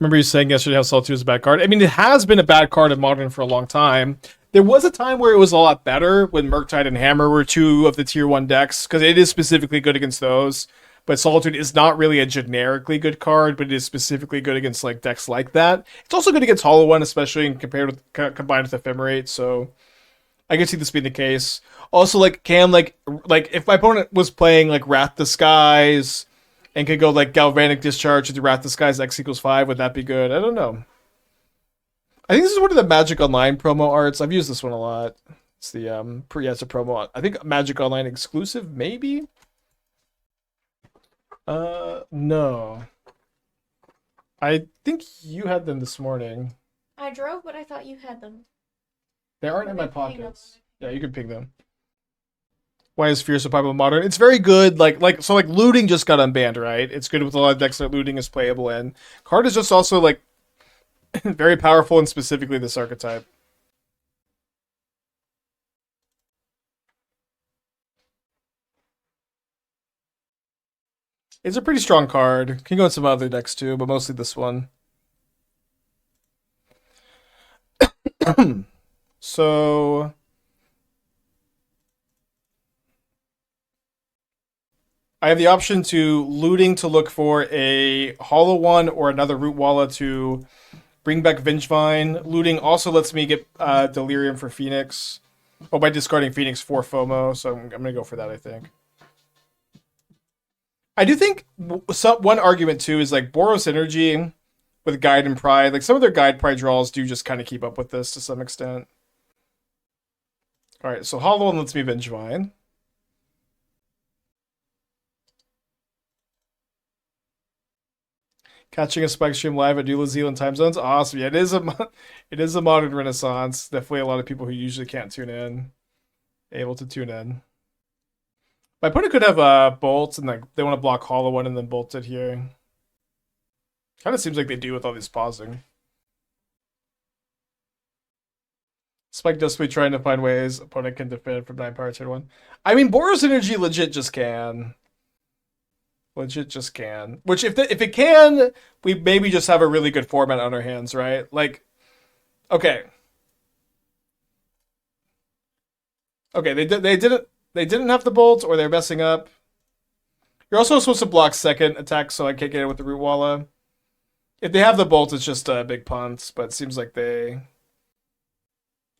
S1: Remember you saying yesterday how Solitude is a bad card? I mean, it has been a bad card in Modern for a long time. There was a time where it was a lot better when Murktide and Hammer were two of the tier 1 decks, because it is specifically good against those. But Solitude is not really a generically good card, but it is specifically good against like decks like that. It's also good against Hollowvine, especially combined with Ephemerate, so I can see this being the case. Also, like, if my opponent was playing like Wrath the Skies and could go like Galvanic Discharge with the Wrath the Skies X equals 5, would that be good? I don't know. I think this is one of the Magic Online promo arts. I've used this one a lot. It's the it's a promo. I think Magic Online exclusive, maybe. No. I think you had them this morning.
S2: I drove, but I thought you had them.
S1: They aren't in my pockets. Yeah, you can ping them. Why is Fear so popular in Modern? It's very good. Like Looting just got unbanned, right? It's good with a lot of decks that Looting is playable in. Card is just also like very powerful, and specifically this archetype. It's a pretty strong card. Can go in some other decks too, but mostly this one. So I have the option to looting to look for a hollow one or another Rootwalla to bring back Vengevine. Looting also lets me get Delirium for Phoenix. Oh, by discarding Phoenix for FOMO, so I'm gonna go for that, I think. I do think one argument too is like Boros Energy with Guide and Pride. Like some of their Guide Pride draws do just kind of keep up with this to some extent. All right, so Hollow One lets me Vengevine. Catching a Spike Stream live at New Zealand time zones, awesome. Yeah, it is a modern renaissance. Definitely a lot of people who usually can't tune in, able to tune in. My opponent could have bolts and like they want to block Hollow One and then bolt it here. Kind of seems like they do with all these pausing. Spike just be trying to find ways opponent can defend from 9 power turn 1. I mean, Boros Energy legit just can. Legit just can. Which if it can, we maybe just have a really good format on our hands, right? Like, okay. Okay, they didn't have the bolt, or they're messing up. You're also supposed to block second attack, so I can't get it with the Rootwalla. If they have the bolt, it's just a big punt, but it seems like they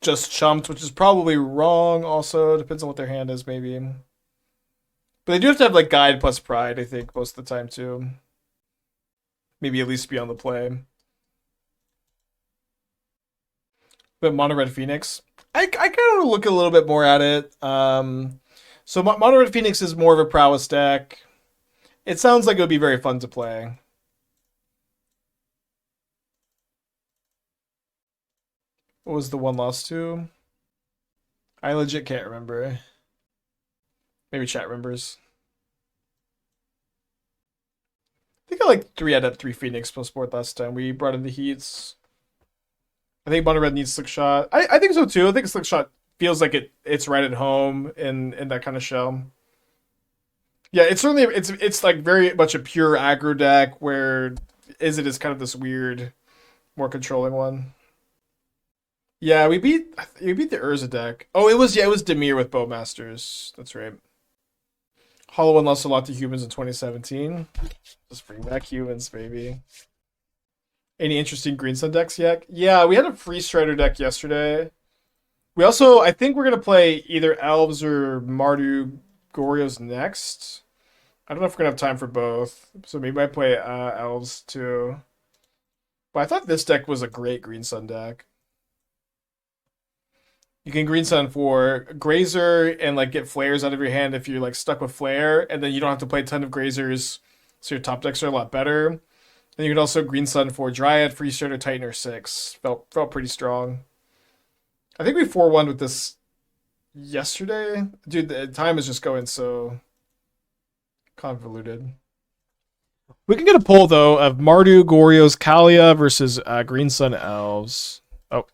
S1: just chumped, which is probably wrong also. Depends on what their hand is, maybe. But they do have to have like Guide plus Pride, I think, most of the time too. Maybe at least be on the play. But Mono Red Phoenix, I kind of look a little bit more at it. So Mono Red Phoenix is more of a prowess deck. It sounds like it would be very fun to play. What was the one lost to? I legit can't remember. Maybe chat remembers. I think I like 3 Adept, 3 Phoenix plus board last time. We brought in the Heats. I think Mono Red needs Slickshot. I think so too. I think Slickshot feels like it's right at home in that kind of shell. Yeah, it's certainly it's like very much a pure aggro deck where Izzet is kind of this weird, more controlling one. Yeah, we beat the Urza deck. Oh, it was Dimir with Bowmasters. That's right. Hollow One lost a lot to humans in 2017. Just bring back humans, baby. Any interesting Green Sun decks yet? Yeah, we had a Free Strider deck yesterday. We also, I think we're gonna play either Elves or Mardu Gorios next. I don't know if we're gonna have time for both, so maybe I play Elves too. But I thought this deck was a great Green Sun deck. You can Green Sun for Grazer and like get flares out of your hand if you're like stuck with flare, and then you don't have to play a ton of Grazers, so your top decks are a lot better. And you can also Green Sun for Dryad, Free Starter, Titan, or 6. Felt pretty strong. I think we 4-1 with this yesterday. Dude, the time is just going so convoluted. We can get a poll though of Mardu, Gorios, Kalia versus Green Sun Elves. Oh.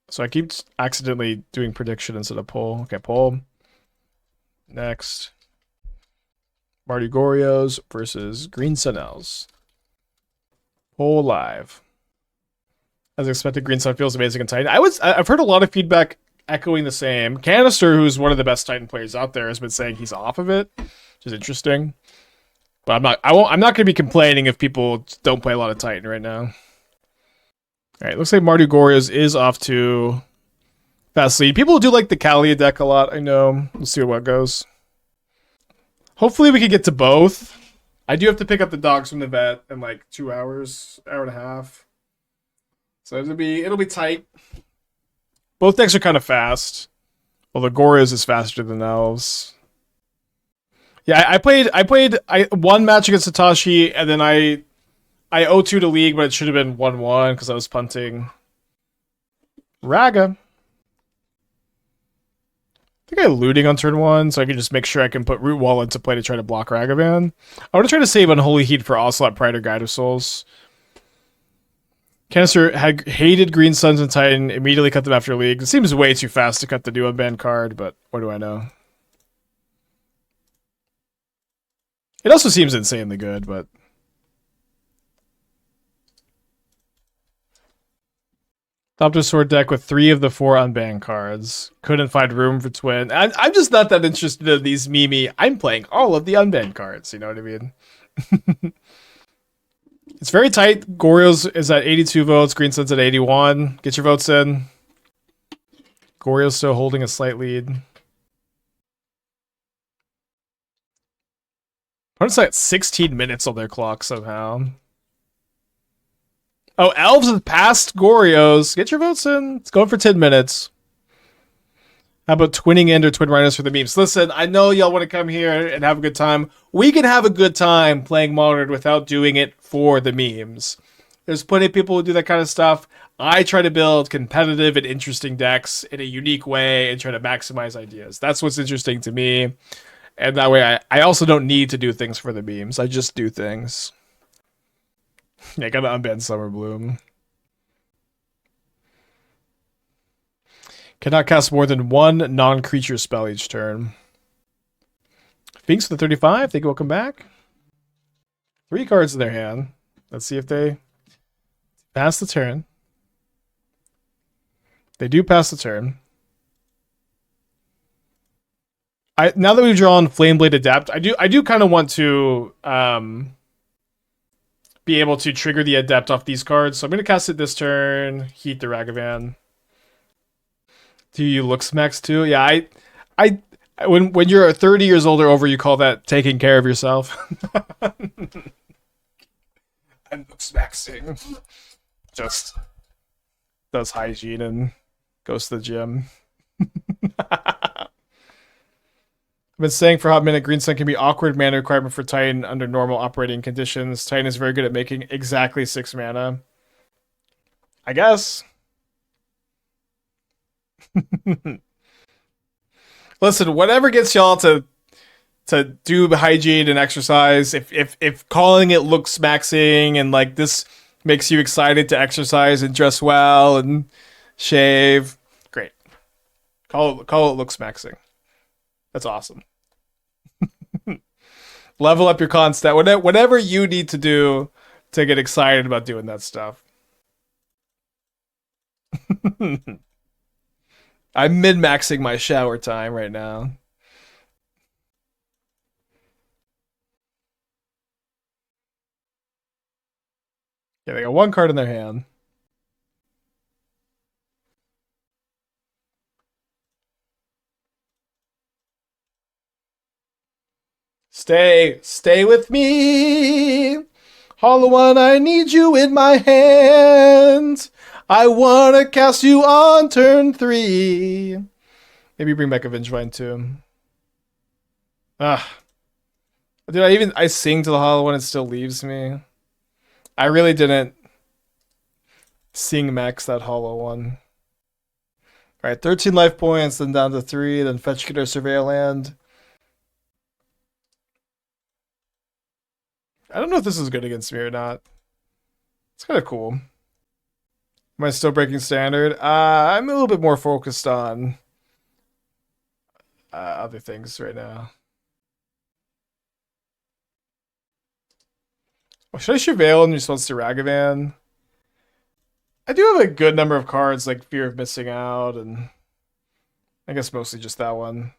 S1: So I keep accidentally doing prediction instead of poll. Okay, poll. Next. Mardu Gorios versus Green Sun Elves. Poll live. As expected, Green Sun feels amazing in Titan. I've heard a lot of feedback echoing the same. Canister, who's one of the best Titan players out there, has been saying he's off of it, which is interesting. But I'm not gonna be complaining if people don't play a lot of Titan right now. Alright, looks like Mardu Gorios is off to fast lead. People do like the Kalia deck a lot, I know. We'll see what goes. Hopefully we can get to both. I do have to pick up the dogs from the vet in like 2 hours, hour and a half. So it'll be tight. Both decks are kind of fast. Well, the Gorios is faster than Elves. Yeah, I one match against Satoshi, and then I 0-2 to League, but it should have been 1-1 because I was punting. Raga. I think I have looting on turn 1, so I can just make sure I can put Rootwalla into play to try to block Ragavan. I want to try to save Unholy Heat for Ocelot, Pride, or Guide of Souls. Canister had hated Green Suns and Titan, immediately cut them after League. It seems way too fast to cut the new unbanned card, but what do I know? It also seems insanely good, but... Adopter Sword deck with 3 of the 4 unbanned cards. Couldn't find room for twin. I'm just not that interested in these Mimi. I'm playing all of the unbanned cards. You know what I mean? It's very tight. Goryo's is at 82 votes. Green Sun's at 81. Get your votes in. Goryo's still holding a slight lead. Opponent's at 16 minutes on their clock somehow. Oh, Elves have passed Goryo's. Get your votes in. It's going for 10 minutes. How about Twinning End or Twin Rhinos for the memes? Listen, I know y'all want to come here and have a good time. We can have a good time playing Modern without doing it for the memes. There's plenty of people who do that kind of stuff. I try to build competitive and interesting decks in a unique way and try to maximize ideas. That's what's interesting to me. And that way, I also don't need to do things for the memes. I just do things. Yeah, I gotta unban Summer Bloom. Cannot cast more than 1 non-creature spell each turn. Finks for the 35. Thank you, welcome back. 3 cards in their hand. Let's see if they pass the turn. They do pass the turn. Now that we've drawn Flameblade Adept, I do kind of want to be able to trigger the Adept off these cards. So I'm going to cast it this turn. Heat the Ragavan. Do you look smacks too? Yeah, when you're 30 years old or over, you call that taking care of yourself. And look smacksing. Just does hygiene and goes to the gym. I've been saying for a hot minute, Green Sun can be awkward mana requirement for Titan under normal operating conditions. Titan is very good at making exactly 6 mana. I guess. Listen, whatever gets y'all to do hygiene and exercise, if calling it looks maxing and like this makes you excited to exercise and dress well and shave, great. Call it looks maxing. That's awesome. Level up your con stat. Whatever you need to do to get excited about doing that stuff. I'm min-maxing my shower time right now. Yeah, they got 1 card in their hand. Stay with me. Hollowvine, I need you in my hands. I wanna cast you on turn 3. Maybe bring back a Vengevine too. Dude, I sing to the Hollowvine, it still leaves me. I really didn't sing max that hollow one. Alright, 13 life points, then down to 3, then fetch getter surveil land. I don't know if this is good against me or not. It's kind of cool. Am I still breaking standard? I'm a little bit more focused on other things right now. Oh, should I surveil in response to Ragavan? I do have a good number of cards like Fear of Missing Out, and I guess mostly just that one.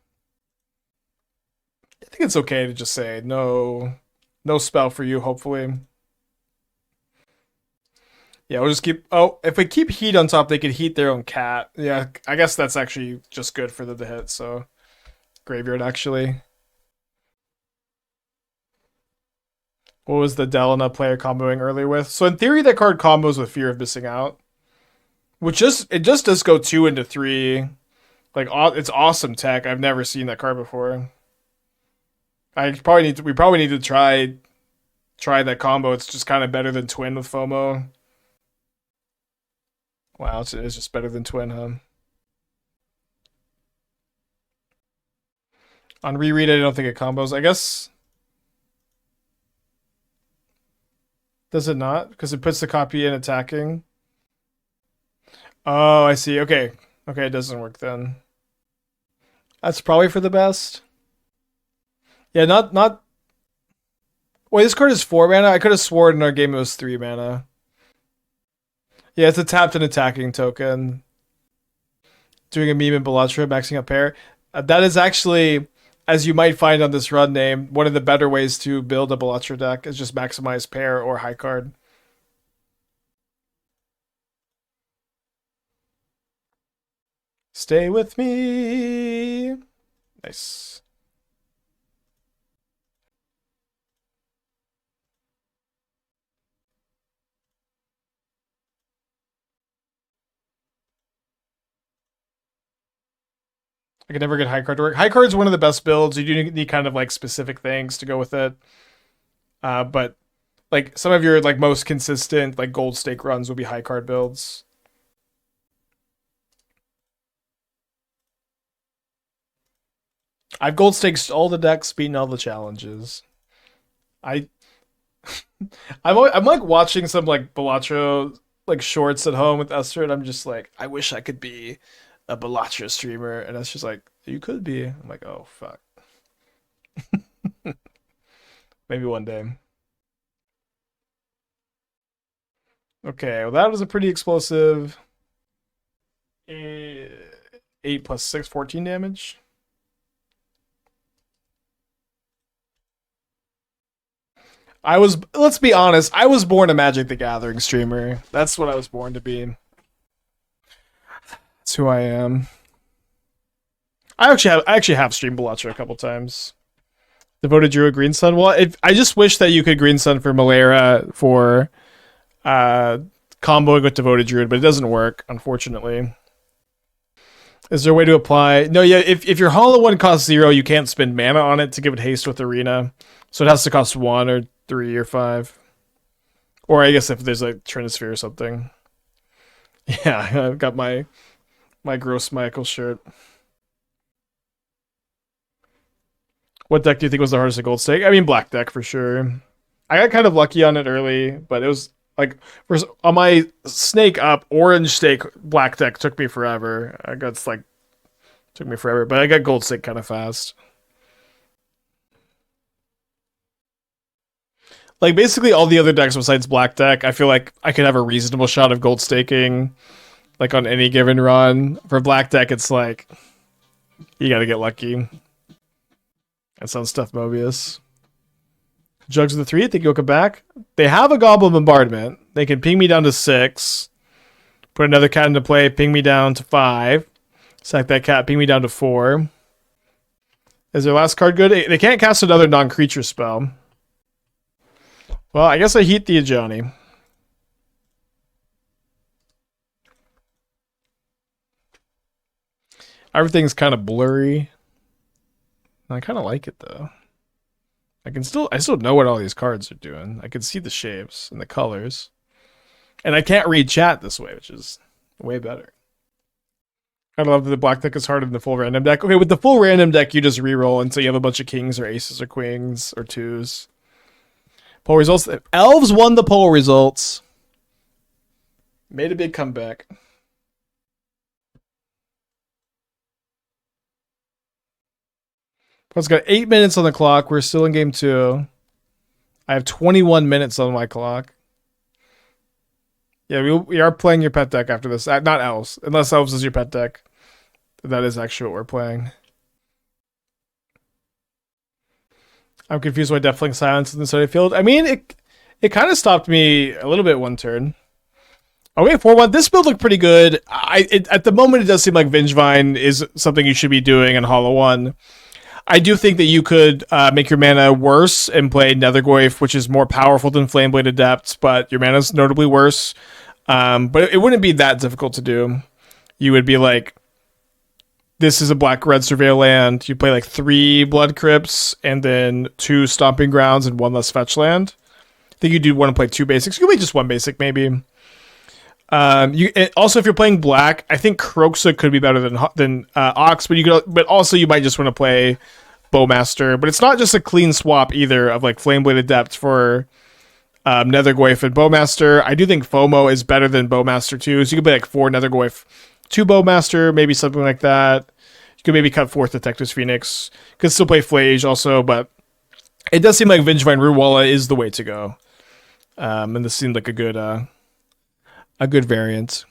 S1: I think it's okay to just say no spell for you, hopefully. Yeah, we'll just keep... Oh, if we keep Heat on top, they could heat their own cat. Yeah, I guess that's actually just good for them to hit, so... Graveyard, actually. What was the Delana player comboing earlier with? So in theory, that card combos with Fear of Missing Out. Which it just does go 2 into 3. Like, it's awesome tech. I've never seen that card before. We probably need to try that combo. It's just kind of better than Twin with FOMO. Wow, it's just better than Twin, huh? On reread, I don't think it combos. I guess... Does it not? Because it puts the copy in attacking. Oh, I see. Okay. Okay, it doesn't work then. That's probably for the best. Yeah, not... Wait, this card is 4 mana? I could have sworn in our game it was 3 mana. Yeah, it's a tapped and attacking token. Doing a meme in Balatria, maxing up pair. That is actually, as you might find on this run name, one of the better ways to build a Balatria deck is just maximize pair or high card. Stay with me. Nice. I can never get high card to work. High card is one of the best builds. You do need kind of like specific things to go with it. But like some of your like most consistent like gold stake runs will be high card builds. I've gold staked all the decks, beaten all the challenges. I I'm like watching some like Balatro like shorts at home with Esther, and I'm just like, I wish I could be a Balatro streamer, and it's just like, you could be. I'm like, oh fuck. Maybe one day. Okay, well that was a pretty explosive. 8 plus 6, 14 damage. Let's be honest, I was born a Magic the Gathering streamer. That's what I was born to be. That's who I am. I actually have streamed Balatro a couple times. Devoted Druid Green Sun. Well, I just wish that you could Green Sun for Malera for comboing with Devoted Druid, but it doesn't work, unfortunately. Is there a way to apply? No, yeah, if your Hollow one costs 0, you can't spend mana on it to give it haste with Arena. So it has to cost 1 or 3 or 5. Or I guess if there's like Trinisphere or something. Yeah, I've got my Gross Michael shirt. What deck do you think was the hardest at gold stake? I mean, black deck for sure. I got kind of lucky on it early, but it was like on my snake up orange stake black deck took me forever. Took me forever, but I got gold stake kind of fast. Like basically all the other decks besides black deck, I feel like I could have a reasonable shot of gold staking, like on any given run. For black deck, it's like you got to get lucky. That sounds stuff, Mobius. Jugs of the 3, think you'll come back. They have a Goblin Bombardment. They can ping me down to 6. Put another cat into play, ping me down to 5. Sack that cat, ping me down to 4. Is their last card good? They can't cast another non-creature spell. Well, I guess I heat the Ajani. Everything's kind of blurry. I kind of like it though. I still know what all these cards are doing. I can see the shapes and the colors. And I can't read chat this way, which is way better. I love that the black deck is harder than the full random deck. Okay, with the full random deck, you just reroll until you have a bunch of kings or aces or queens or 2s. Poll results. Elves won the poll results. Made a big comeback. It's got 8 minutes on the clock. We're still in game 2. I have 21 minutes on my clock. Yeah, we are playing your pet deck after this. Not Elves. Unless Elves is your pet deck. That is actually what we're playing. I'm confused why Deathling Silence in the study field. I mean, it kind of stopped me a little bit one turn. Okay, 4-1. This build looked pretty good. At the moment, it does seem like Vengevine is something you should be doing in Hollow 1. I do think that you could make your mana worse and play Nethergoyf, which is more powerful than Flameblade Adept, but your mana is notably worse. But it wouldn't be that difficult to do. You would be like, this is a black-red Surveil land. You play like 3 Blood Crypts and then 2 Stomping Grounds and 1 less fetch land. I think you do want to play 2 basics. You can play just 1 basic, maybe. Also, if you're playing black, I think Kroxa could be better than Ox, but also you might just want to play Bowmaster. But it's not just a clean swap either of like Flameblade Adept for Nethergoyf and Bowmaster. I do think FOMO is better than Bowmaster too. So you could play like 4 Nethergoyf, 2 Bowmaster, maybe something like that. You could maybe cut 4th Detective's Phoenix. Could still play Flage also, but it does seem like Vengevine Rootwalla is the way to go. And this seemed like a a good variant.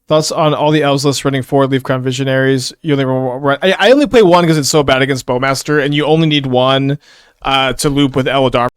S1: Thoughts on all the elves lists running 4 Leaf Crown Visionaries? You only run. I only play 1 because it's so bad against Bowmaster, and you only need 1 to loop with Eladar.